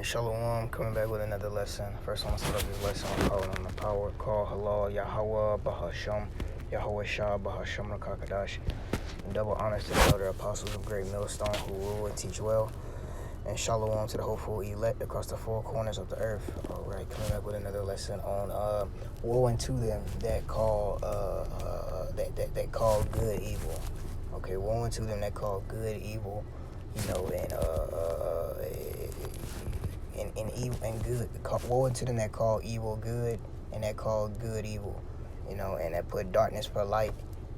Alright, Shalom, coming back with another lesson. First, I'm going to start off this lesson calling on the power call Halal Yahweh Bahasham Yahweh Shah Bahasham Rakakadash. Double honors to the elder apostles of Great Millstone who rule and teach well. And Shalom to the hopeful elect across the four corners of the earth. Alright, coming back with another lesson on woe unto them that call that call good evil. Okay, woe unto them that call good evil, and evil and good. Woe unto them that call evil good and that call good evil, and that put darkness for light,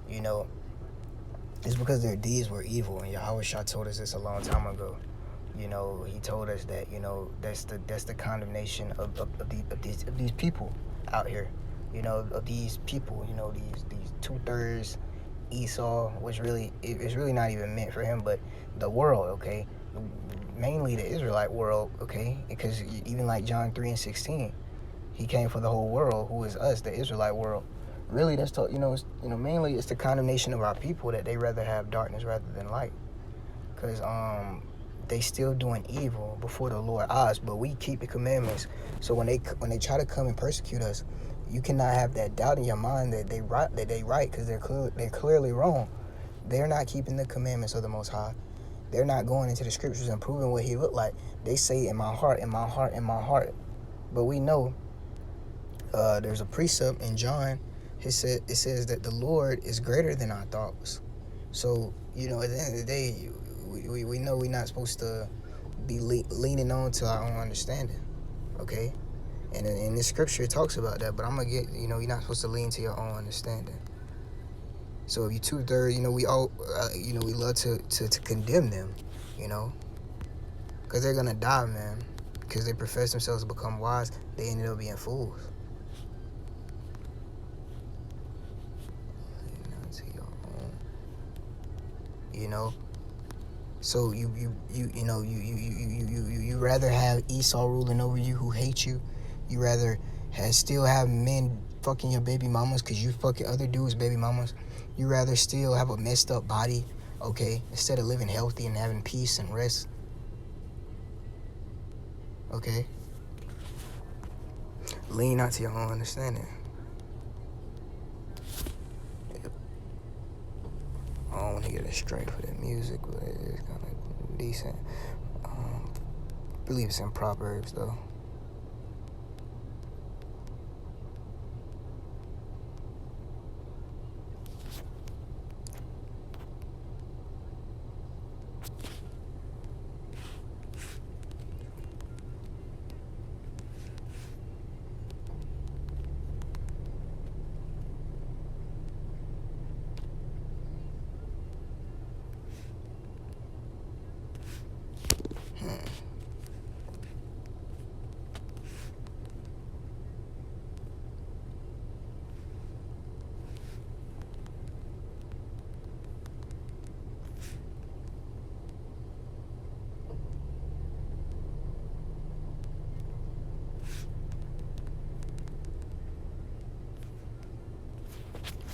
It's because their deeds were evil, and Yahweh Shah told us this a long time ago. He told us that, that's the condemnation of these people out here, of these people, these 2/3 Esau, which really, it's really not even meant for him, but the world, okay? Mainly the Israelite world, okay? Because even like John 3:16, he came for the whole world, who is us, the Israelite world. Really, that's mainly it's the condemnation of our people that they rather have darkness rather than light. Because they still doing evil before the Lord eyes, but we keep the commandments. So when they try to come and persecute us, you cannot have that doubt in your mind that they right, because they're clearly wrong. They're not keeping the commandments of the Most High. They're not going into the scriptures and proving what he looked like. They say in my heart, in my heart, in my heart. But we know there's a precept in John. It says that the Lord is greater than our thoughts. So, at the end of the day, we know we're not supposed to be leaning on to our own understanding, okay? And in this scripture, it talks about that, but I'm going to get, you're not supposed to lean to your own understanding. So if you 2/3, we all, we love to condemn them, because they're going to die, man, because they profess themselves to become wise. They ended up being fools. So you rather have Esau ruling over you who hate you. You rather still have men fucking your baby mamas because you fucking other dudes' baby mamas. You rather still have a messed up body, okay, instead of living healthy and having peace and rest. Okay? Lean not to your own understanding. I don't want to get it straight for the music, but it's kind of decent. I believe it's in Proverbs, though.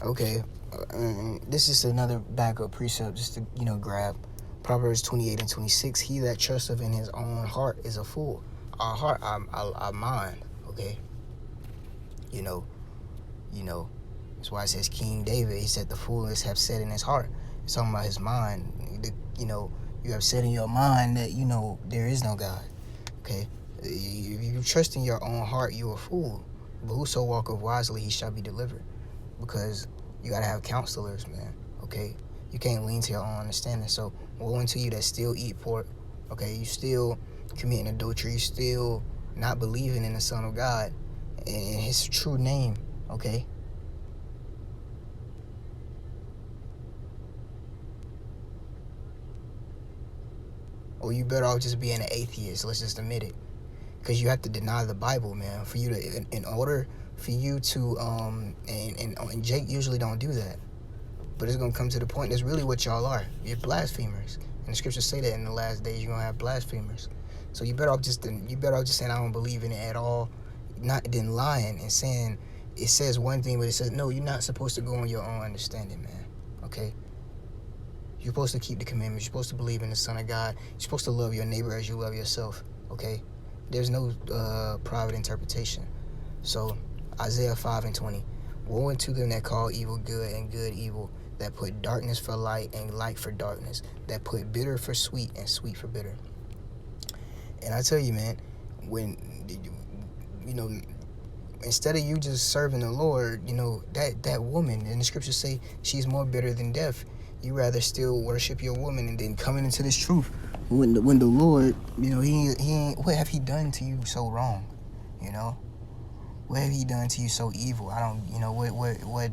Okay, this is another backup precept just to, grab. Proverbs 28:26, he that trusteth in his own heart is a fool. Our heart, our mind, okay? That's why it says King David, he said the foolish have said in his heart. It's talking about his mind. You have said in your mind that, there is no God, okay? If you trust in your own heart, you're a fool. But whoso walketh wisely, he shall be delivered. Because you gotta have counselors, man, okay? You can't lean to your own understanding. So woe unto you that still eat pork, okay? You still committing adultery, you still not believing in the Son of God and his true name, okay? Or you better off just being an atheist, let's just admit it. Because you have to deny the Bible, man, for you to, in order for you to, and Jake usually don't do that. But it's going to come to the point, that's really what y'all are. You're blasphemers. And the scriptures say that in the last days you're going to have blasphemers. So you better off just saying I don't believe in it at all, not then lying and saying it says one thing, but it says, no, you're not supposed to go on your own understanding, man, okay? You're supposed to keep the commandments. You're supposed to believe in the Son of God. You're supposed to love your neighbor as you love yourself, okay? There's no private interpretation. So Isaiah 5:20. Woe unto them that call evil good and good evil, that put darkness for light and light for darkness, that put bitter for sweet and sweet for bitter. And I tell you, man, when, you know, instead of you just serving the Lord, you know, that woman, and the scriptures say she's more bitter than death. You rather still worship your woman and then coming into this truth. When the Lord, you know, he ain't, what have he done to you so wrong? You know? What have he done to you so evil? I don't, you know, what,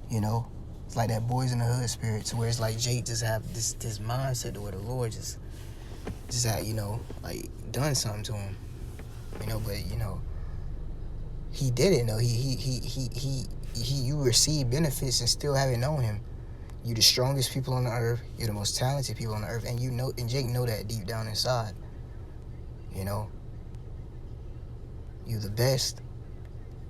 you know? It's like that Boys in the Hood spirit, to where it's like Jake just have this mindset to where the Lord just had, you know, like done something to him. You know, but, you know, he didn't know. You receive benefits and still haven't known him. You're the strongest people on the earth. You're the most talented people on the earth, and you know, and Jake know that deep down inside. You know, you're the best.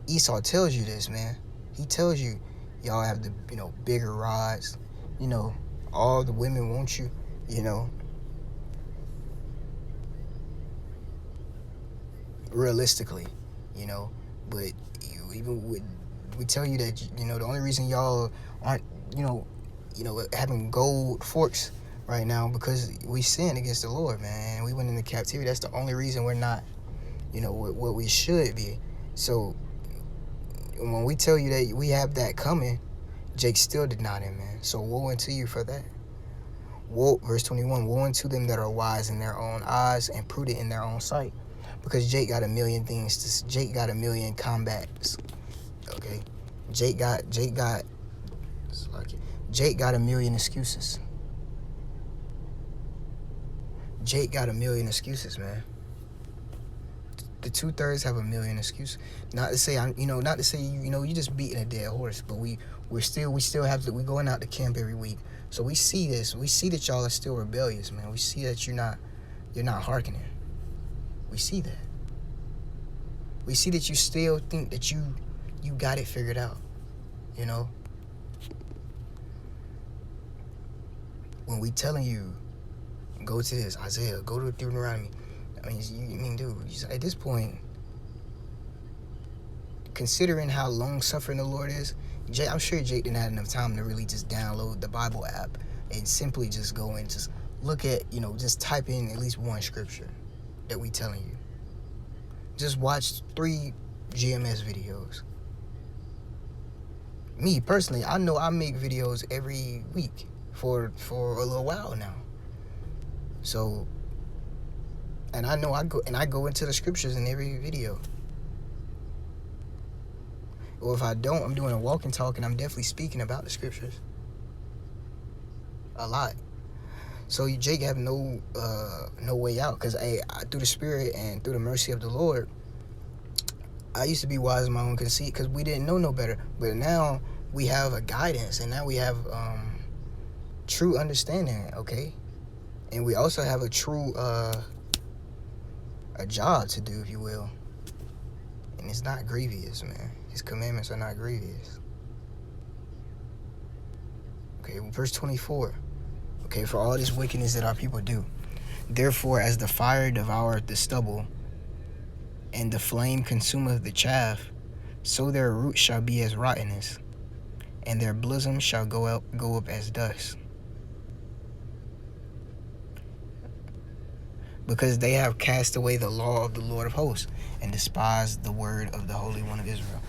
Esau tells you this, man. He tells you, y'all have the, you know, bigger rods. You know, all the women want you. You know, realistically, you know. But even with, we tell you that, you know, the only reason y'all aren't, you know, having gold forks right now because we sinned against the Lord, man. We went into captivity. That's the only reason we're not, you know, what we should be. So when we tell you that we have that coming, Jake still denied him, man. So woe unto you for that. Woe, verse 21, woe unto them that are wise in their own eyes and prudent in their own sight. Because Jake got a million things. Jake got a million combats. Okay, Jake got a million excuses. Jake got a million excuses, man. The 2/3 have a million excuses. Not to say you just beating a dead horse, but we still have to. We going out to camp every week, so we see this. We see that y'all are still rebellious, man. We see that you're not hearkening. We see that. We see that you still think that you got it figured out, you know. When we telling you, go to this, Isaiah, go to Deuteronomy. I mean, dude, at this point, considering how long-suffering the Lord is, I'm sure Jake didn't have enough time to really just download the Bible app and simply just go and just look at, you know, just type in at least one scripture that we telling you. Just watch 3 GMS videos. Me, personally, I know I make videos every week for a little while now. So, and I know I go into the scriptures in every video. Or if I don't, I'm doing a walk and talk, and I'm definitely speaking about the scriptures. A lot. So Jake have no way out, because through the Spirit and through the mercy of the Lord, I used to be wise in my own conceit because we didn't know no better. But now we have a guidance, and now we have true understanding, okay? And we also have a true a job to do, if you will. And it's not grievous, man. His commandments are not grievous. Okay, verse 24. Okay, for all this wickedness that our people do. Therefore, as the fire devoureth the stubble, and the flame consumeth the chaff, so their roots shall be as rottenness, and their bosom shall go up as dust. Because they have cast away the law of the Lord of hosts, and despised the word of the Holy One of Israel.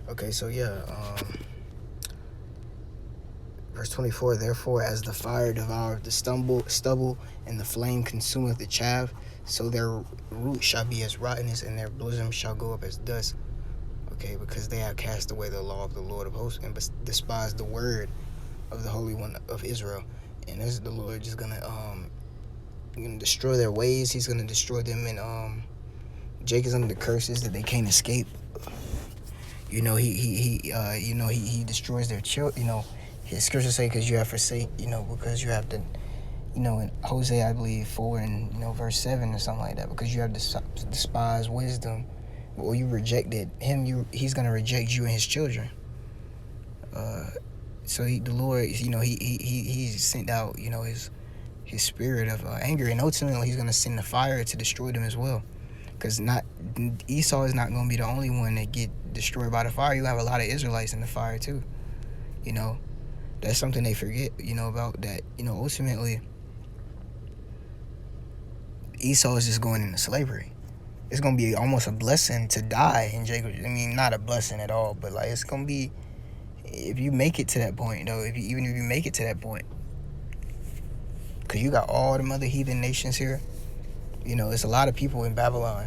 Okay, so yeah, verse 24, therefore, as the fire devoureth the stubble, and the flame consumeth the chaff, so their root shall be as rottenness, and their bosom shall go up as dust. Okay, because they have cast away the law of the Lord of hosts, and despised the word of the Holy One of Israel. And this is the Lord just gonna destroy their ways. He's gonna destroy them, and Jake is under the curses that they can't escape. You know, he destroys their children. You know, his scriptures say, because you have forsake, because you have to, in Hosea, I believe 4 and verse 7 or something like that, because you have despised wisdom, or you rejected him, he's gonna reject you and his children. So the Lord, he sent out, his his spirit of anger, and ultimately he's going to send the fire to destroy them as well. Because not Esau is not going to be the only one that get destroyed by the fire. You have a lot of Israelites in the fire too. You know, that's something they forget. You know about that. You know, ultimately Esau is just going into slavery. It's going to be almost a blessing to die in Jacob. I mean, not a blessing at all, but like it's going to be, if you make it to that point, though, even if you make it to that point, because you got all them other heathen nations here. You know, it's a lot of people in Babylon.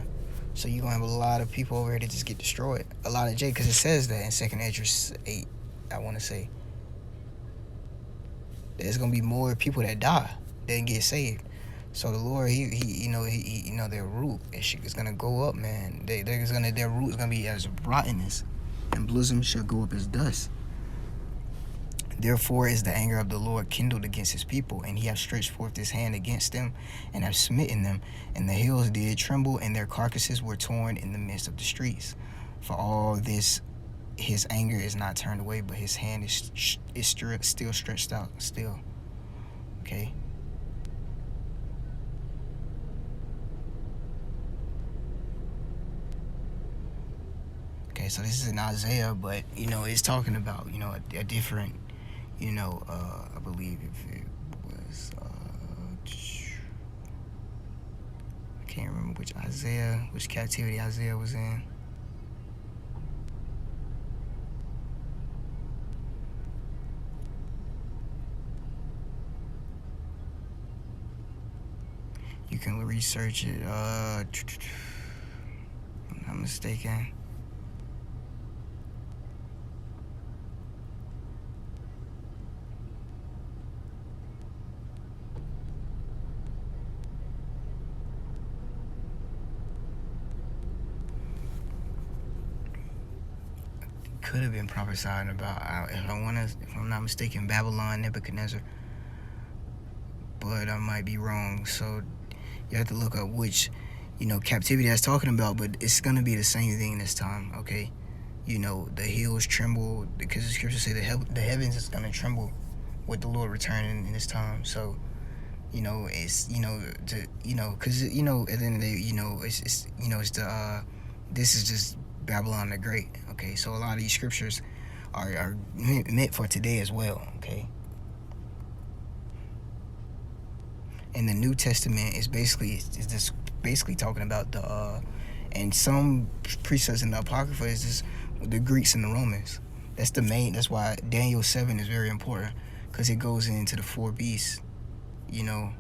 So you're going to have a lot of people over here that just get destroyed. A lot of because it says that in 2nd Esdras 8, I want to say. There's going to be more people that die than get saved. So the Lord, he their root is gonna go up, man. Their root is gonna be as rottenness, and bosom shall go up as dust. Therefore is the anger of the Lord kindled against his people, and he hath stretched forth his hand against them, and have smitten them. And the hills did tremble, and their carcasses were torn in the midst of the streets. For all this, his anger is not turned away, but his hand is still stretched out, still. Okay. Okay, so this is in Isaiah, but, you know, it's talking about, you know, a different, you know, I believe if it was, I can't remember which captivity Isaiah was in. You can research it, if I'm not mistaken. Could have been prophesied about, if I'm not mistaken, Babylon, Nebuchadnezzar, but I might be wrong. So you have to look up which, you know, captivity that's talking about, but it's gonna be the same thing this time. Okay, you know, the hills tremble because the scriptures say the heavens is gonna tremble with the Lord returning in this time. So, you know, it's, you know, because, you know, at the end of the day, you know, it's you know, it's the this is just Babylon the Great. Okay, so a lot of these scriptures are meant for today as well. Okay, and the New Testament is basically talking about the and some precepts in the Apocrypha is just the Greeks and the Romans. That's why Daniel 7 is very important, because it goes into the 4 beasts. You know,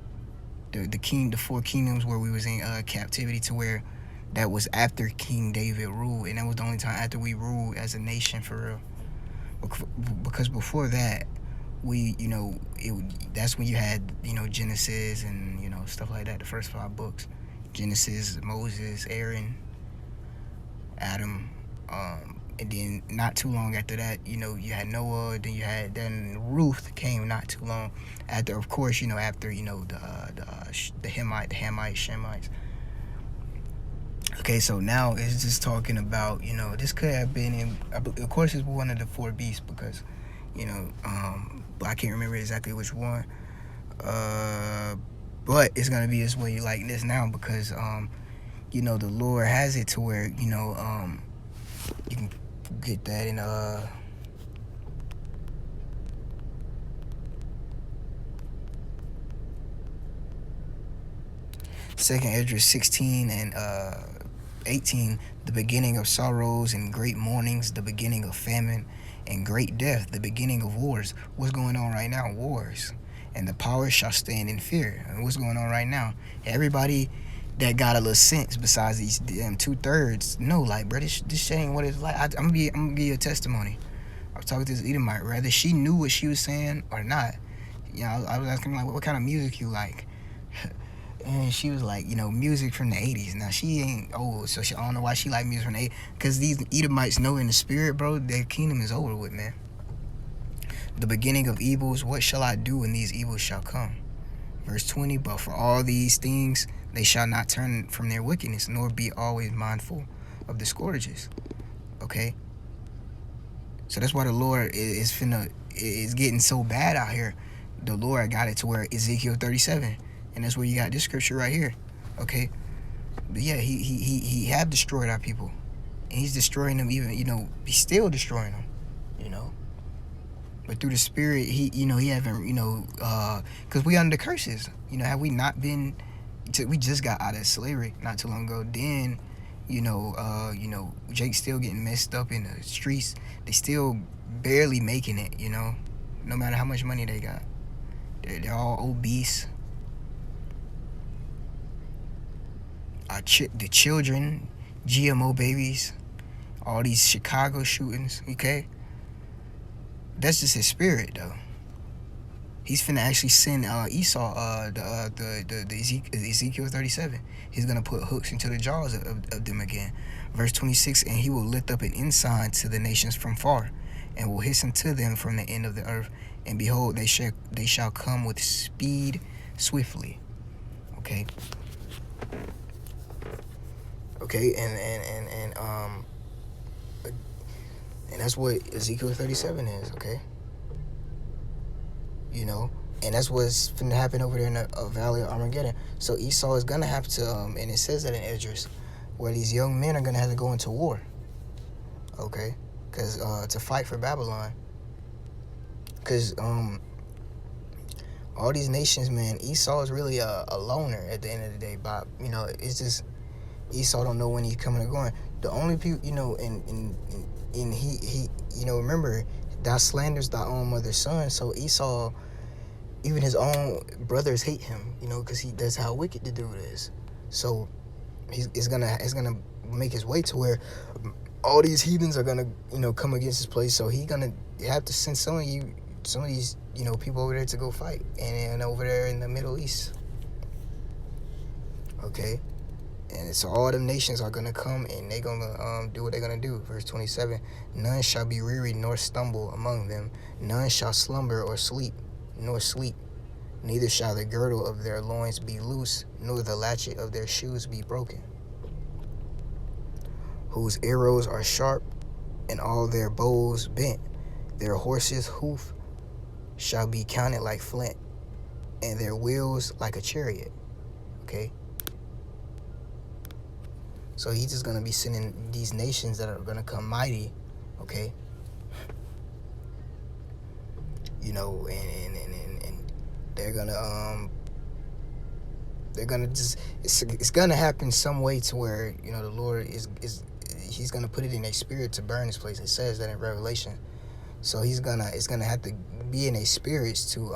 the 4 kingdoms where we was in captivity, to where that was after King David ruled, and that was the only time after we ruled as a nation for real. Because before that, that's when you had, you know, Genesis and, you know, stuff like that, the first 5 books. Genesis, Moses, Aaron, Adam, and then not too long after that, you know, you had Noah, then Ruth came not too long after, of course, you know, after, you know, the Hamites, Shemites. Okay, so now it's just talking about, you know, this could have been of course it's one of the 4 beasts, because, you know, but I can't remember exactly which one, but it's gonna be this way like this now, because you know, the Lord has it to where, you know, you can get that in 2nd Esdras 16 and 18, the beginning of sorrows and great mournings, the beginning of famine and great death, the beginning of wars. What's going on right now? Wars. And the powers shall stand in fear. And what's going on right now? Everybody that got a little sense, besides these 2/3, know, like, bro, this shit ain't what it's like. I'm gonna give you a testimony. I was talking to this Edomite, whether she knew what she was saying or not. You know, I was asking, like, what kind of music you like? And she was like, you know, music from the 80s. Now, she ain't old, so I don't know why she like music from the 80s. Because these Edomites know in the spirit, bro, their kingdom is over with, man. The beginning of evils, what shall I do when these evils shall come? Verse 20, but for all these things, they shall not turn from their wickedness, nor be always mindful of the scourges. Okay? So that's why the Lord is getting so bad out here. the Lord got it to where Ezekiel 37, and that's where you got this scripture right here. Okay, but yeah, he have destroyed our people, and he's destroying them. Even he's still destroying them. But through the Spirit, he haven't because we under curses. Have we not been? We just got out of slavery not too long ago. Then, Jake's still getting messed up in the streets. They still barely making it. No matter how much money they got, they're all obese. The children, GMO babies, all these Chicago shootings. Okay, that's just his spirit, though. He's finna actually send Esau the Ezekiel 37. He's gonna put hooks into the jaws of them again. Verse 26, and he will lift up an ensign to the nations from far, and will hasten to them from the end of the earth. And behold, they shall come with speed swiftly. Okay. Okay, and that's what Ezekiel 37 is. Okay. And that's what's finna happen over there in the Valley of Armageddon. So Esau is gonna have to, and it says that in Esdras, where these young men are gonna have to go into war. Okay, because to fight for Babylon. Because all these nations, man, Esau is really a loner at the end of the day. Bob, it's just Esau don't know when he's coming or going. The only people, and he remember, thou slanders thy own mother's son. So Esau, even his own brothers hate him, because that's how wicked the dude is. So it's gonna make his way to where all these heathens are gonna come against his place. So he gonna have to send some of these people over there to go fight, and over there in the Middle East. Okay. And so all them nations are going to come, and they're going to do what they're going to do. Verse 27, none shall be weary nor stumble among them. None shall slumber or sleep, nor sleep. Neither shall the girdle of their loins be loose, nor the latchet of their shoes be broken. Whose arrows are sharp, and all their bows bent. Their horses' hoof shall be counted like flint, and their wheels like a chariot. Okay? So he's just going to be sending these nations that are going to come mighty, okay? And they're going to just, it's going to happen some way to where, the Lord he's going to put it in their spirit to burn this place. It says that in Revelation. So it's going to have to be in their spirits to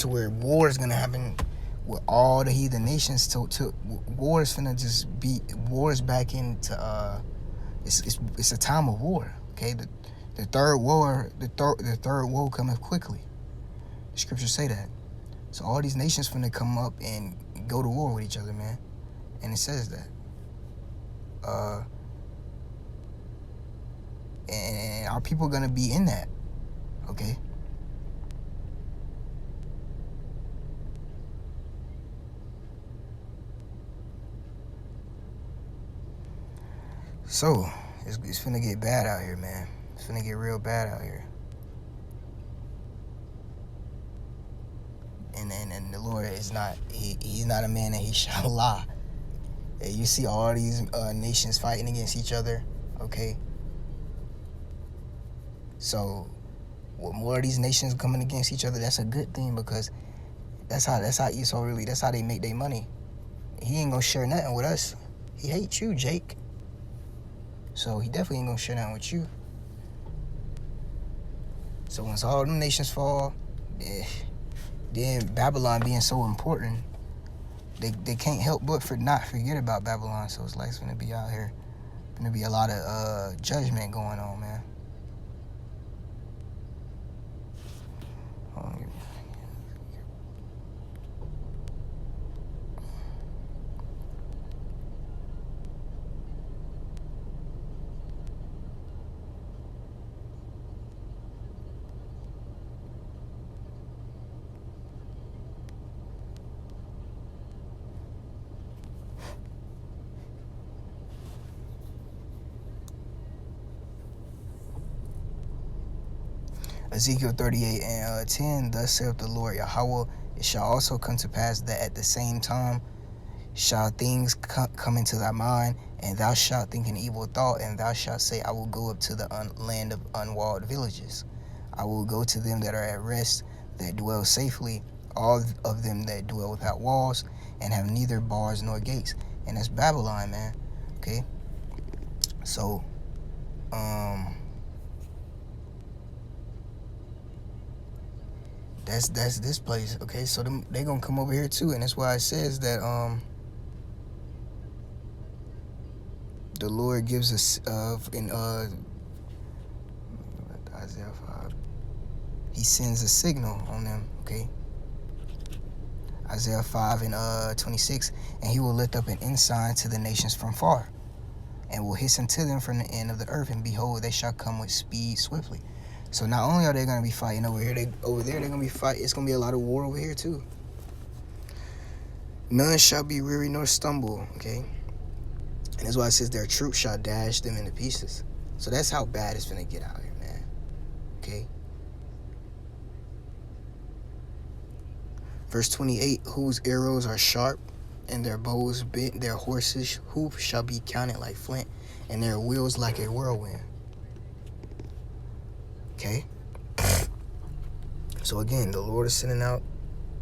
where war is going to happen with all the heathen nations. To war is finna just be wars back into it's a time of war. Okay, the third woe cometh quickly. The scriptures say that. So all these nations finna come up and go to war with each other, man. And it says that. And our people gonna be in that. Okay. So, it's finna get bad out here, man. It's finna get real bad out here. And the Lord is not, he's not a man that he shall lie. And you see all these nations fighting against each other, okay? So, with more of these nations coming against each other, that's a good thing, because that's how Esau really, that's how they make their money. He ain't gonna share nothing with us. He hates you, Jake. So he definitely ain't gonna share nothing with you. So once all them nations fall, then Babylon being so important, they can't help but not forget about Babylon. So it's like it's gonna be out here, gonna be a lot of judgment going on, man. Hold on, give me. Ezekiel 38 and 10, thus saith the Lord Yahweh, it shall also come to pass that at the same time shall things come into thy mind, and thou shalt think an evil thought, and thou shalt say, I will go up to the land of unwalled villages. I will go to them that are at rest, that dwell safely, all of them that dwell without walls, and have neither bars nor gates. And that's Babylon, man. Okay? So, that's this place. Okay? So they gonna come over here too, and that's why it says that the Lord gives us in Isaiah 5, he sends a signal on them. Okay? Isaiah 5 and 26, and he will lift up an ensign to the nations from far, and will hasten to them from the end of the earth, and behold, they shall come with speed swiftly. So not only are they going to be fighting over here, over there they're going to be fighting. It's going to be a lot of war over here too. None shall be weary nor stumble. Okay, and that's why it says their troops shall dash them into pieces. So that's how bad it's going to get out here, man. Okay. Verse 28, whose arrows are sharp, and their bows bent, their horses' hoofs shall be counted like flint, and their wheels like a whirlwind. Okay? So again, the Lord is sending out,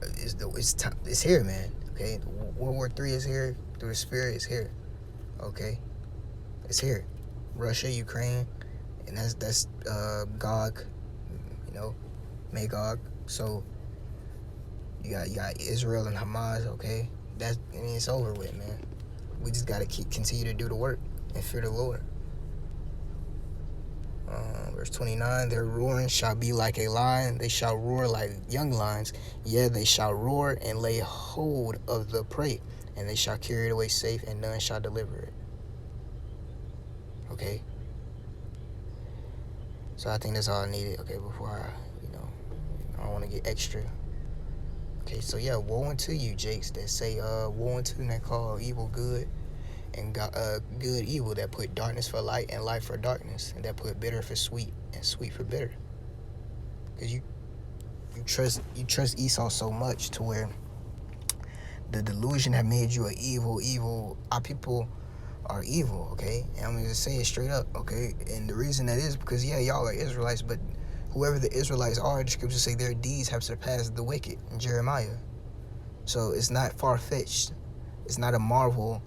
it's here, man. Okay? World War III is here, through the Spirit is here. Okay? It's here. Russia, Ukraine, and that's Gog, Magog. So you got Israel and Hamas, okay? It's over with, man. We just gotta continue to do the work and fear the Lord. Verse 29, their roaring shall be like a lion, they shall roar like young lions, yeah, they shall roar and lay hold of the prey, and they shall carry it away safe, and none shall deliver it. Okay? So I think that's all I needed, okay, before I don't want to get extra. Okay, so yeah, woe unto you, Jakes, that say, woe unto them that call evil good, and good evil, that put darkness for light and light for darkness, and that put bitter for sweet and sweet for bitter. Because you trust Esau so much to where the delusion have made you an evil. Our people are evil, okay? And I'm going to just say it straight up, okay? And the reason that is because, yeah, y'all are Israelites, but whoever the Israelites are, the scriptures say their deeds have surpassed the wicked in Jeremiah. So it's not far-fetched. It's not a marvel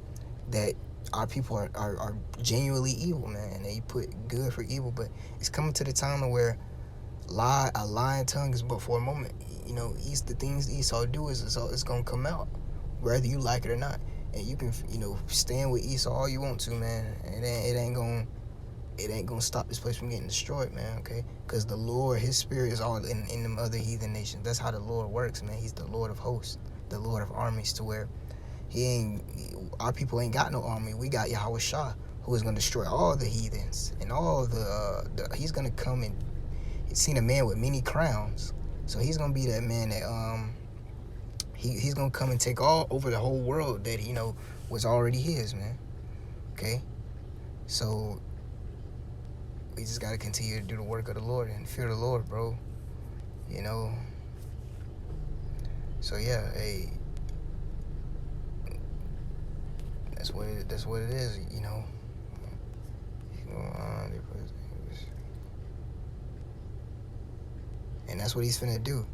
that our people are genuinely evil, man. And they put good for evil, but it's coming to the time where a lying tongue is but for a moment. The things Esau do it's going to come out, whether you like it or not. And you can, stand with Esau all you want to, man. And it ain't going to stop this place from getting destroyed, man, okay? Because the Lord, his spirit is all in them other heathen nations. That's how the Lord works, man. He's the Lord of hosts, the Lord of armies, to where our people ain't got no army. We got Yahweh Shah, who is going to destroy all the heathens and all he's going to come and he's seen a man with many crowns. So he's going to be that man that, he's going to come and take all over the whole world that, was already his, man. Okay? So we just got to continue to do the work of the Lord and fear the Lord, bro. So yeah, hey, that's what it is, and that's what he's finna do.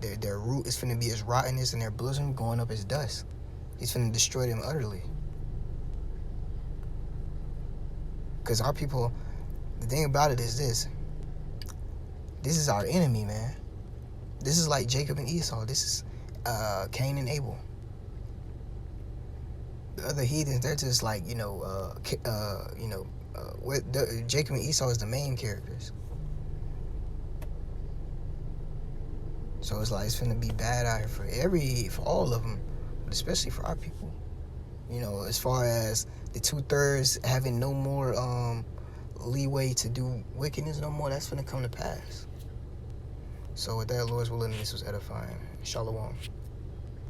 Their root is finna be as rottenness, and their bosom going up as dust. He's finna destroy them utterly. Because our people, the thing about it is this is our enemy, man. This is like Jacob and Esau. This is Cain and Abel. The other heathens, they're just like, Jacob and Esau is the main characters. So it's like it's finna be bad out here for all of them, but especially for our people. As far as the 2/3 having no more leeway to do wickedness no more, that's finna come to pass. So with that, Lord's willing, this was edifying. Shalom.